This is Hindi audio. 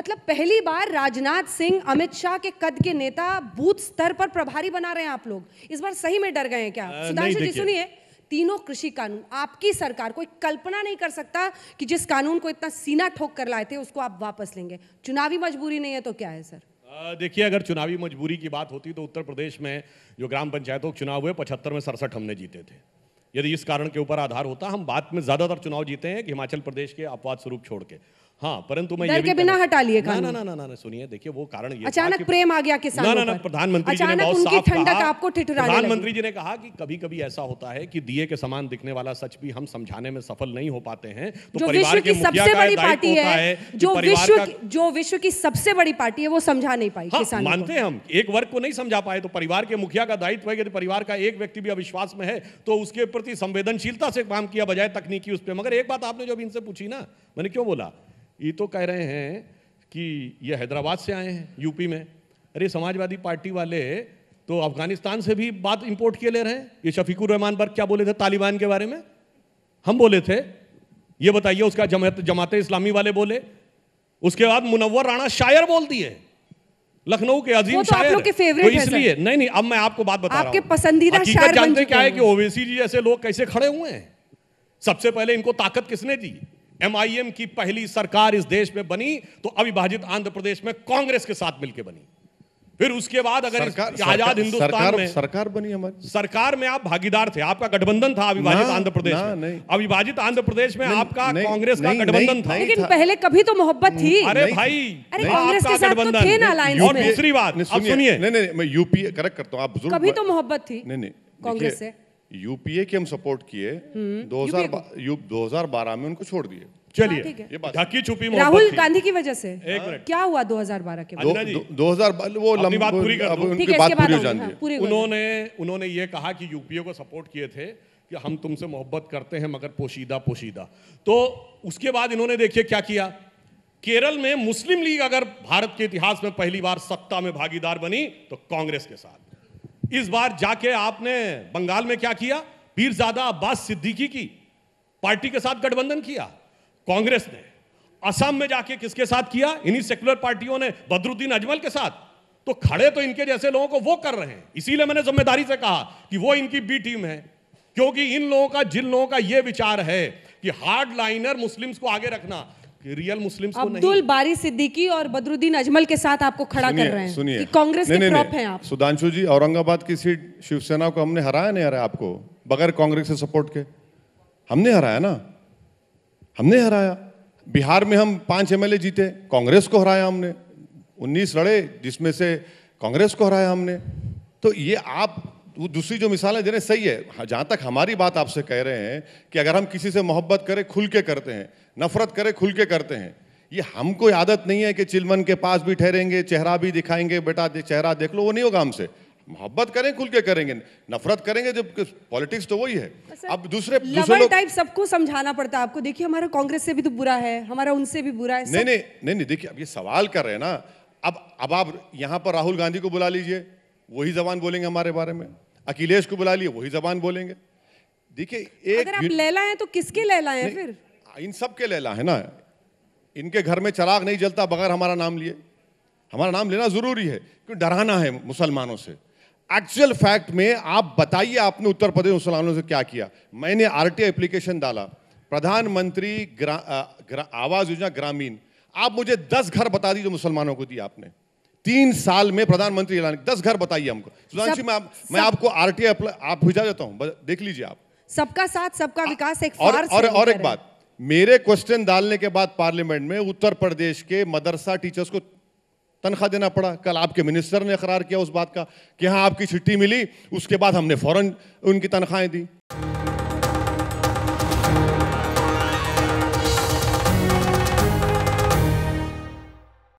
मतलब पहली बार राजनाथ सिंह, अमित शाह के कद के नेता बूथ स्तर पर प्रभारी बना रहे हैं आप लोग। इस बार सही में डर गए हैं क्या? सुधांशु जी सुनिए, तीनों कृषि कानून आपकी सरकार कोई कल्पना नहीं कर सकता कि जिस कानून को इतना सीना ठोक कर लाए थे उसको आप वापस लेंगे। चुनावी मजबूरी नहीं है तो क्या है सर? देखिए, अगर चुनावी मजबूरी की बात होती तो उत्तर प्रदेश में जो ग्राम पंचायतों के चुनाव हुए 75 में 67 हमने जीते थे। यदि इस कारण के ऊपर आधार होता, हम बात में ज्यादातर चुनाव जीते हैं कि हिमाचल प्रदेश के अपवाद स्वरूप छोड़ के। हाँ, परंतु मैं डर के बिना हटा लिए कानून। ना, सुनिए, देखिए वो कारण ये अचानक प्रेम आ गया किसानों पर। ना, प्रधानमंत्री जी ने बहुत साफ कहा, प्रधानमंत्री जी ने कहा कि कभी कभी ऐसा होता है कि दिए के समान दिखने वाला सच भी हम समझाने में सफल नहीं हो पाते हैं, तो परिवार के मुखिया का दायित्व होता है जो विश्व की सबसे बड़ी पार्टी है वो समझा नहीं पाई किसानों को। मानते हैं हम, एक वर्ग को नहीं समझा पाए, तो परिवार के मुखिया का दायित्व है कि परिवार का एक व्यक्ति भी अविश्वास में है तो उसके प्रति संवेदनशीलता से काम किया बजाय तकनीकी उस पर। मगर एक बात आपने जो इनसे पूछी ना, मैंने क्यों बोला, ये तो कह रहे हैं कि ये हैदराबाद से आए हैं यूपी में। अरे समाजवादी पार्टी वाले तो अफगानिस्तान से भी बात इंपोर्ट किए ले रहे हैं। ये शफीकुर रहमान बर्ग क्या बोले थे तालिबान के बारे में? हम बोले थे। ये बताइए, उसका जमाते इस्लामी वाले बोले। उसके बाद मुनव्वर राणा शायर बोल दिए, लखनऊ के अजीम शायर। तो इसलिए नहीं, अब मैं आपको बात बता रहा हूं, आपके पसंदीदा शायर जानते क्या है कि ओवैसी जी जैसे लोग कैसे खड़े हुए हैं। सबसे पहले इनको ताकत किसने दी? MIM की पहली सरकार इस देश में बनी तो अविभाजित आंध्र प्रदेश में कांग्रेस के साथ मिलकर बनी। फिर उसके बाद अगर आजाद हिंदुस्तान में सरकार बनी, हमारी सरकार में आप भागीदार थे, आपका गठबंधन था अविभाजित आंध्र प्रदेश में। अविभाजित आंध्र प्रदेश में आपका कांग्रेस का गठबंधन था। लेकिन पहले कभी तो मोहब्बत थी। अरे भाई, कांग्रेस के साथ तो थे ना अलायंस में। और दूसरी बात, अब सुनिए, नहीं, मैं यूपीए करेक्ट करता हूं, आप कभी तो मोहब्बत थी कांग्रेस से। यूपीए की हम सपोर्ट किए, 2012 में उनको छोड़ दिए। चलिए, ढकी छुपी राहुल गांधी की वजह से क्या हुआ 2012 के बाद? 2000 वो लंबी बात पूरी कर दो, उनकी बात पूरी हो जाती है। उन्होंने ये कहा कि यूपीए को सपोर्ट किए थे कि हम तुमसे मोहब्बत करते हैं मगर पोशीदा। तो उसके बाद इन्होंने देखिए क्या किया। केरल में मुस्लिम लीग अगर भारत के इतिहास में पहली बार सत्ता में भागीदार बनी तो कांग्रेस के साथ। इस बार जाके आपने बंगाल में क्या किया? पीरजादा अब्बास सिद्दीकी की पार्टी के साथ गठबंधन किया कांग्रेस ने। असम में जाके किसके साथ किया? इन्हीं सेकुलर पार्टियों ने, बदरुद्दीन अजमल के साथ। तो खड़े तो इनके जैसे लोगों को वो कर रहे हैं। इसीलिए मैंने जिम्मेदारी से कहा कि वो इनकी बी टीम है, क्योंकि इन लोगों का, जिन लोगों का ये विचार है कि हार्ड लाइनर मुस्लिम्स को आगे रखना, रियल मुस्लिम्स को नहीं। अब्दुल बारी सिद्दीकी और बदरुद्दीन अजमल के साथ आपको खड़ा कर रहे हैं कि कांग्रेस के प्रॉप हैं आप। सुधांशु जी, औरंगाबाद की सीट शिवसेना को हमने हराया, नहीं हराया आपको? बगैर कांग्रेस से सपोर्ट के हमने हराया ना, हमने हराया। बिहार में हम 5 MLA जीते, कांग्रेस को हराया हमने। 19 लड़े, जिसमें से कांग्रेस को हराया हमने। तो ये आप दूसरी जो मिसालें दे रहे हैं सही है। जहां तक हमारी बात आपसे कह रहे हैं कि अगर हम किसी से मोहब्बत करें खुल के करते हैं, नफरत करें खुल के करते हैं। ये हमको आदत नहीं है कि चिलमन के पास भी ठहरेंगे, चेहरा भी दिखाएंगे, बेटा चेहरा देख लो, वो नहीं होगा हमसे। मोहब्बत करें खुल के करेंगे, नफरत करेंगे जब पॉलिटिक्स तो वही है। अब दूसरे लोग टाइप सबको समझाना पड़ता है आपको। देखिए, हमारा कांग्रेस से भी तो बुरा है, हमारा उनसे भी बुरा है। नहीं, देखिए, अब ये सवाल कर रहे हैं ना। अब आप यहाँ पर राहुल गांधी को बुला लीजिए, वही जबान बोलेंगे हमारे बारे में। अखिलेश को बुला लिए, वही जबान बोलेंगे। देखिए, अगर आप लैला हैं तो किसके लैला हैं फिर? इन सब के लैला है ना। इनके घर में चिराग नहीं जलता बगैर हमारा नाम लिए। हमारा नाम लेना जरूरी है, क्योंकि डराना है मुसलमानों से। एक्चुअल फैक्ट में आप बताइए, आपने उत्तर प्रदेश मुसलमानों से क्या किया? मैंने RTI एप्लीकेशन डाला, प्रधानमंत्री आवास योजना ग्रामीण। आप मुझे 10 घर बता दीजिए मुसलमानों को दी आपने 3 साल में। प्रधानमंत्री ऐलान 10 घर बताइए हमको। सुधांशु, मैं आपको RTI आप भिजा देता हूं, देख लीजिए आप। सबका साथ सबका विकास एक और एक बात, मेरे क्वेश्चन डालने के बाद पार्लियामेंट में उत्तर प्रदेश के मदरसा टीचर्स को तनख्वाह देना पड़ा। कल आपके मिनिस्टर ने इकरार किया उस बात का कि हाँ, आपकी चिट्ठी मिली, उसके बाद हमने फौरन उनकी तनख्वाहें दी।